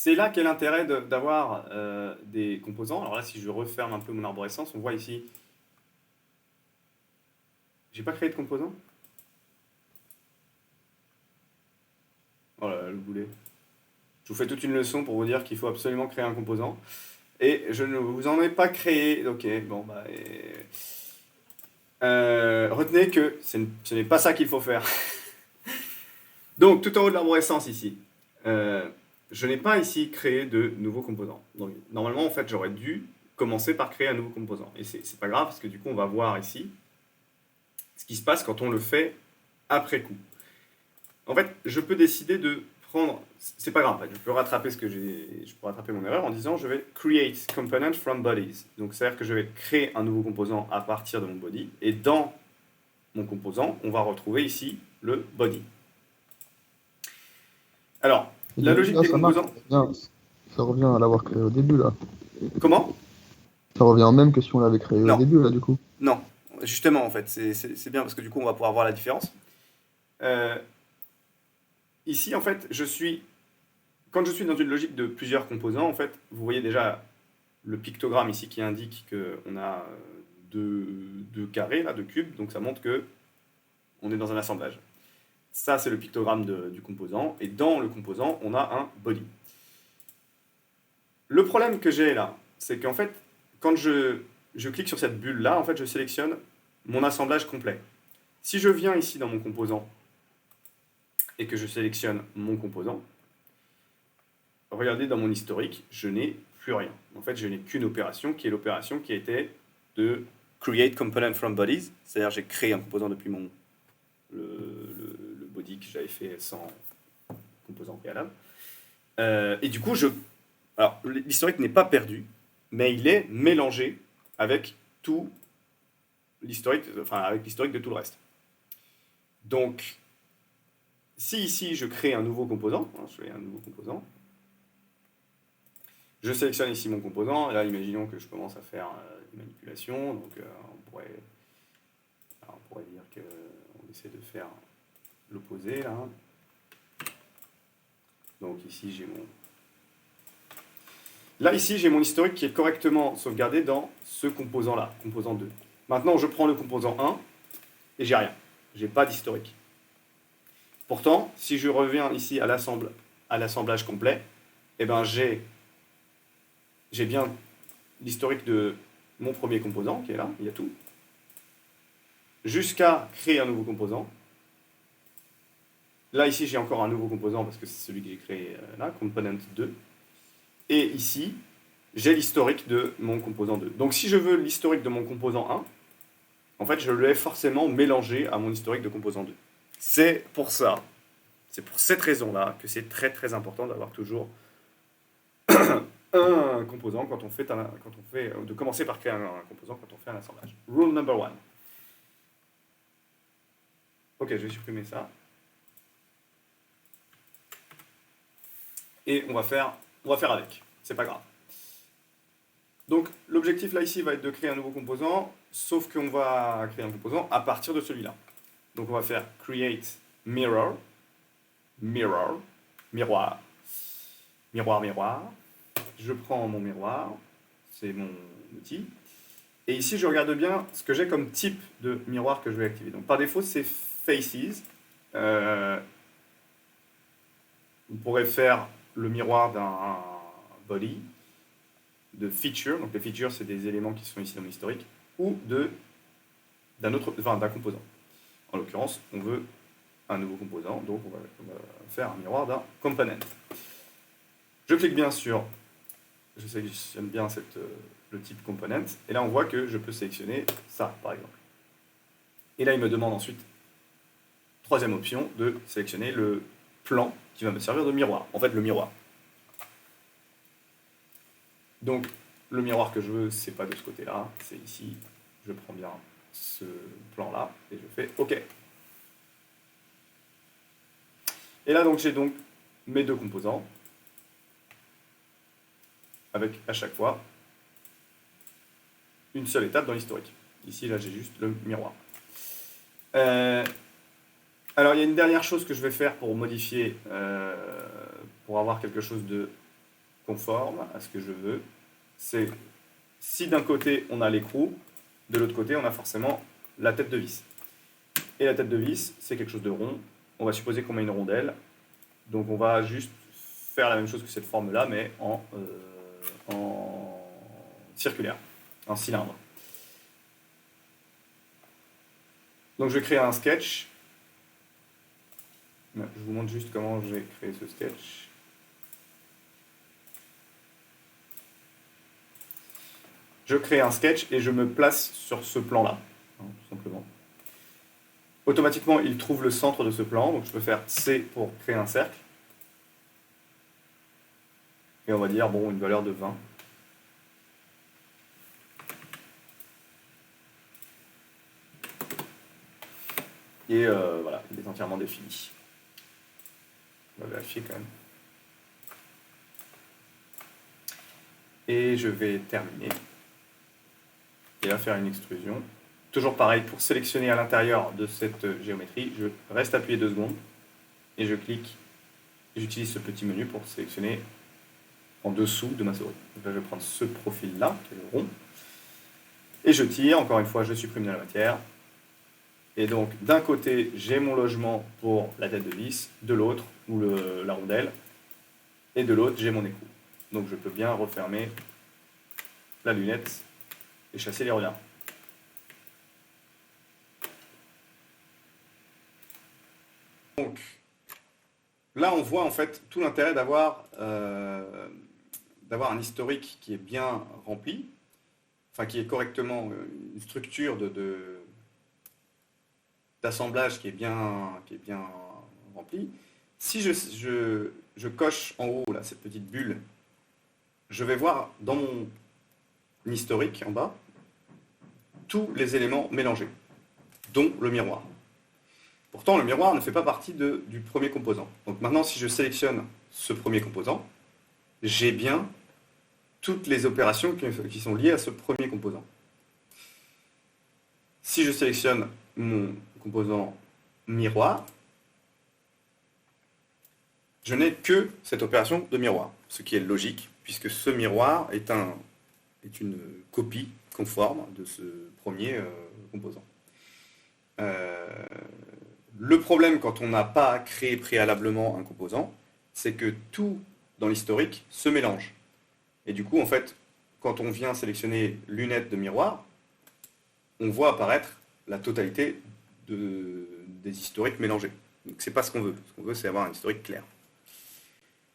c'est là qu'est l'intérêt d'avoir des composants. Alors là, si je referme un peu mon arborescence, on voit ici, j'ai pas créé de composants. Oh là là, le boulet. Je vous fais toute une leçon pour vous dire qu'il faut absolument créer un composant. Et je ne vous en ai pas créé. Ok, bon, bah. Retenez que ce n'est pas ça qu'il faut faire. Donc, tout en haut de l'arborescence ici, je n'ai pas ici créé de nouveaux composants. Donc, normalement, en fait, j'aurais dû commencer par créer un nouveau composant. Et c'est pas grave, parce que du coup, on va voir ici ce qui se passe quand on le fait après coup. En fait, je peux décider de prendre. C'est pas grave, je peux rattraper je peux rattraper mon erreur en disant je vais create component from bodies. Donc, c'est-à-dire que je vais créer un nouveau composant à partir de mon body. Et dans mon composant, on va retrouver ici le body. Alors, Et la du coup, logique là, des ça marche. composants. Ça revient à l'avoir créé au début, là. Comment? Ça revient même que si on l'avait créé au Non, début, là, du coup. non. Justement, en fait, c'est bien parce que du coup, on va pouvoir voir la différence. Euh, Ici, en fait, quand je suis dans une logique de plusieurs composants, en fait, vous voyez déjà le pictogramme ici qui indique qu'on a deux carrés, là, deux cubes, donc ça montre que on est dans un assemblage. Ça, c'est le pictogramme du composant, et dans le composant, on a un body. Le problème que j'ai là, c'est qu'en fait, quand je clique sur cette bulle-là, en fait, je sélectionne mon assemblage complet. Si je viens ici dans mon composant et que je sélectionne mon composant, regardez dans mon historique, je n'ai plus rien. En fait, je n'ai qu'une opération qui est l'opération qui était de create component from bodies, c'est-à-dire j'ai créé un composant depuis le body que j'avais fait sans composant préalable. Et du coup, alors l'historique n'est pas perdu, mais il est mélangé avec tout l'historique, enfin avec l'historique de tout le reste. Donc, si ici je crée un nouveau composant, je fais un nouveau composant, je sélectionne ici mon composant, et là imaginons que je commence à faire des manipulations, donc on pourrait dire qu'on essaie de faire l'opposé là. Donc ici j'ai mon... Là ici j'ai mon historique qui est correctement sauvegardé dans ce composant là, composant 2. Maintenant je prends le composant 1 et j'ai rien, j'ai pas d'historique. Pourtant, si je reviens ici à l'assemblage complet, eh ben j'ai bien l'historique de mon premier composant qui est là, il y a tout, jusqu'à créer un nouveau composant. Là, ici, j'ai encore un nouveau composant parce que c'est celui que j'ai créé là, component 2. Et ici, j'ai l'historique de mon composant 2. Donc, si je veux l'historique de mon composant 1, en fait, je l'ai forcément mélangé à mon historique de composant 2. C'est pour ça, c'est pour cette raison-là que c'est très très important d'avoir toujours un composant de commencer par créer un composant quand on fait un assemblage. Rule number one. Ok, je vais supprimer ça. Et on va faire avec. C'est pas grave. Donc l'objectif là ici va être de créer un nouveau composant, sauf qu'on va créer un composant à partir de celui-là. Donc on va faire create mirror, miroir, miroir. Je prends mon miroir, c'est mon outil. Et ici je regarde bien ce que j'ai comme type de miroir que je vais activer. Donc par défaut c'est faces. On pourrait faire le miroir d'un body, de feature, donc les features c'est des éléments qui sont ici dans l'historique, ou d'un composant. En l'occurrence, on veut un nouveau composant, donc on va faire un miroir d'un component. Je clique bien sur, je sélectionne bien le type component, et là on voit que je peux sélectionner ça par exemple. Et là il me demande ensuite, troisième option, de sélectionner le plan qui va me servir de miroir, en fait le miroir. Donc, le miroir que je veux, c'est pas de ce côté-là, c'est ici. Je prends bien ce plan-là et je fais OK. Et là, donc, j'ai donc mes deux composants avec à chaque fois une seule étape dans l'historique. Ici, là, j'ai juste le miroir. Alors, il y a une dernière chose que je vais faire pour modifier, pour avoir quelque chose de conforme à ce que je veux, c'est si d'un côté on a l'écrou, de l'autre côté on a forcément la tête de vis. Et la tête de vis, c'est quelque chose de rond. On va supposer qu'on met une rondelle. Donc on va juste faire la même chose que cette forme-là, mais en circulaire, en cylindre. Donc je vais créer un sketch. Je vous montre juste comment j'ai créé ce sketch. Je crée un sketch et je me place sur ce plan-là, tout simplement. Automatiquement, il trouve le centre de ce plan, donc je peux faire C pour créer un cercle. Et on va dire, bon, une valeur de 20. Et voilà, il est entièrement défini. On va vérifier quand même. Et je vais terminer. Et là, faire une extrusion. Toujours pareil, pour sélectionner à l'intérieur de cette géométrie, je reste appuyé 2 secondes et je clique. J'utilise ce petit menu pour sélectionner en dessous de ma souris. Donc là, je vais prendre ce profil-là, qui est le rond, et je tire. Encore une fois, je supprime de la matière. Et donc, d'un côté, j'ai mon logement pour la tête de vis, de l'autre, ou la rondelle, et de l'autre, j'ai mon écrou. Donc, je peux bien refermer la lunette et chasser les renards. Donc, là, on voit en fait tout l'intérêt d'avoir un historique qui est bien rempli, enfin qui est correctement une structure d'assemblage qui est bien remplie. Si je coche en haut là, cette petite bulle, je vais voir dans mon historique en bas tous les éléments mélangés, dont le miroir. Pourtant, le miroir ne fait pas partie du premier composant. Donc maintenant, si je sélectionne ce premier composant, j'ai bien toutes les opérations qui sont liées à ce premier composant. Si je sélectionne mon composant miroir, je n'ai que cette opération de miroir, ce qui est logique, puisque ce miroir est une copie conforme de ce premier composant. Le problème quand on n'a pas créé préalablement un composant, c'est que tout dans l'historique se mélange. Et du coup, en fait, quand on vient sélectionner lunettes de miroir, on voit apparaître la totalité des historiques mélangés. Donc c'est pas ce qu'on veut. Ce qu'on veut, c'est avoir un historique clair.